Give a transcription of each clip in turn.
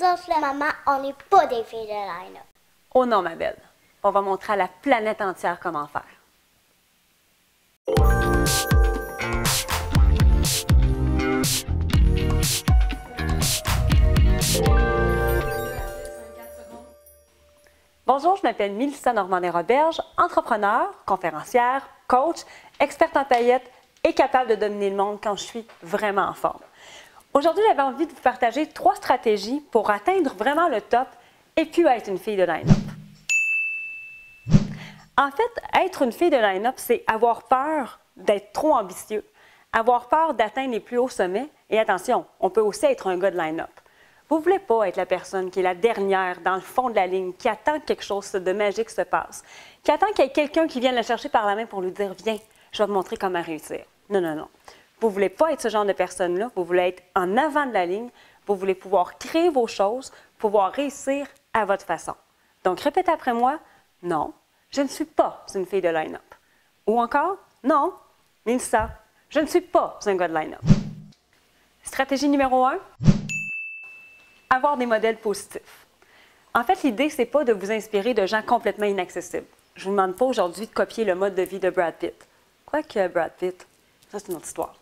autres, là, maman, on n'est pas des filles de line-up. Oh non, ma belle. On va montrer à la planète entière comment faire. Bonjour, je m'appelle Mélissa Normandin-Roberge, entrepreneur, conférencière, coach, experte en paillettes et capable de dominer le monde quand je suis vraiment en forme. Aujourd'hui, j'avais envie de vous partager 3 stratégies pour atteindre vraiment le top et puis être une fille de line-up. En fait, être une fille de line-up, c'est avoir peur d'être trop ambitieux, avoir peur d'atteindre les plus hauts sommets. Et attention, on peut aussi être un gars de line-up. Vous ne voulez pas être la personne qui est la dernière dans le fond de la ligne, qui attend que quelque chose de magique se passe, qui attend qu'il y ait quelqu'un qui vienne la chercher par la main pour lui dire « Viens, je vais te montrer comment réussir ». Non, non, non. Vous ne voulez pas être ce genre de personne-là. Vous voulez être en avant de la ligne. Vous voulez pouvoir créer vos choses, pouvoir réussir à votre façon. Donc, répétez après moi « Non, je ne suis pas une fille de line-up ». Ou encore « Non, Mélissa, je ne suis pas un gars de line-up ». Stratégie numéro 1. Avoir des modèles positifs. En fait, l'idée, ce n'est pas de vous inspirer de gens complètement inaccessibles. Je ne vous demande pas aujourd'hui de copier le mode de vie de Brad Pitt. Quoique Brad Pitt, ça c'est une autre histoire.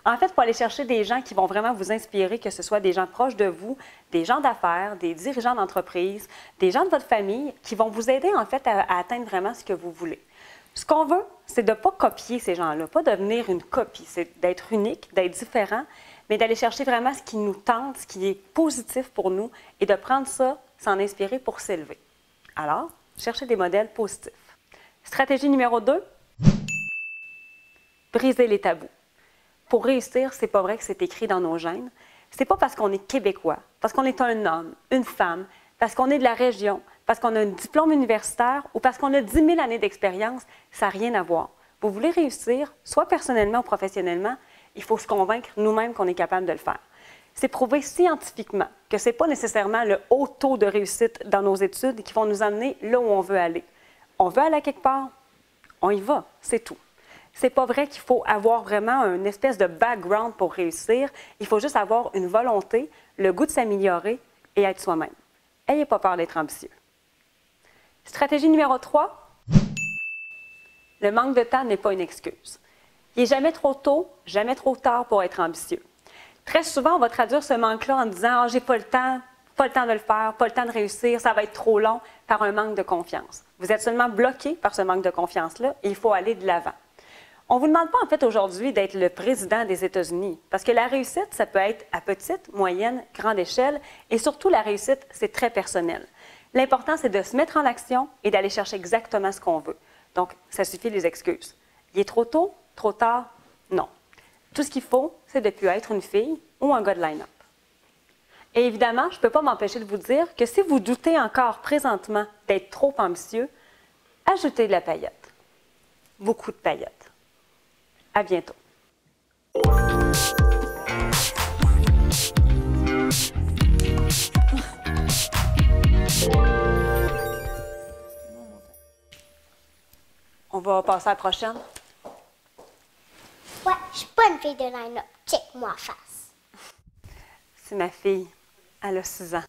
En fait, il faut aller chercher des gens qui vont vraiment vous inspirer, que ce soit des gens proches de vous, des gens d'affaires, des dirigeants d'entreprise, des gens de votre famille, qui vont vous aider en fait à atteindre vraiment ce que vous voulez. Ce qu'on veut, c'est de ne pas copier ces gens-là, pas devenir une copie, c'est d'être unique, d'être différent, mais d'aller chercher vraiment ce qui nous tente, ce qui est positif pour nous et de prendre ça, s'en inspirer pour s'élever. Alors, cherchez des modèles positifs. Stratégie numéro 2, briser les tabous. Pour réussir, c'est pas vrai que c'est écrit dans nos gènes. C'est pas parce qu'on est québécois, parce qu'on est un homme, une femme, parce qu'on est de la région, parce qu'on a un diplôme universitaire ou parce qu'on a 10 000 années d'expérience, ça n'a rien à voir. Vous voulez réussir, soit personnellement ou professionnellement, il faut se convaincre nous-mêmes qu'on est capable de le faire. C'est prouvé scientifiquement que ce n'est pas nécessairement le haut taux de réussite dans nos études qui vont nous amener là où on veut aller. On veut aller quelque part, on y va, c'est tout. C'est pas vrai qu'il faut avoir vraiment une espèce de background pour réussir. Il faut juste avoir une volonté, le goût de s'améliorer et être soi-même. N'ayez pas peur d'être ambitieux. Stratégie numéro 3, le manque de temps n'est pas une excuse. Il n'est jamais trop tôt, jamais trop tard pour être ambitieux. Très souvent, on va traduire ce manque-là en disant « Ah, j'ai pas le temps de le faire, pas le temps de réussir, ça va être trop long » par un manque de confiance. Vous êtes seulement bloqué par ce manque de confiance-là et il faut aller de l'avant. On ne vous demande pas en fait aujourd'hui d'être le président des États-Unis parce que la réussite, ça peut être à petite, moyenne, grande échelle et surtout la réussite, c'est très personnel. L'important, c'est de se mettre en action et d'aller chercher exactement ce qu'on veut. Donc, ça suffit les excuses. Il est trop tôt, trop tard? Non. Tout ce qu'il faut, c'est de plus être une fille ou un gars de line-up. Et évidemment, je ne peux pas m'empêcher de vous dire que si vous doutez encore présentement d'être trop ambitieux, ajoutez de la paillette. Beaucoup de paillettes. À bientôt. On va passer à la prochaine. Ouais, je suis pas une fille de line-up. Check-moi en face. C'est ma fille. Elle a 6 ans.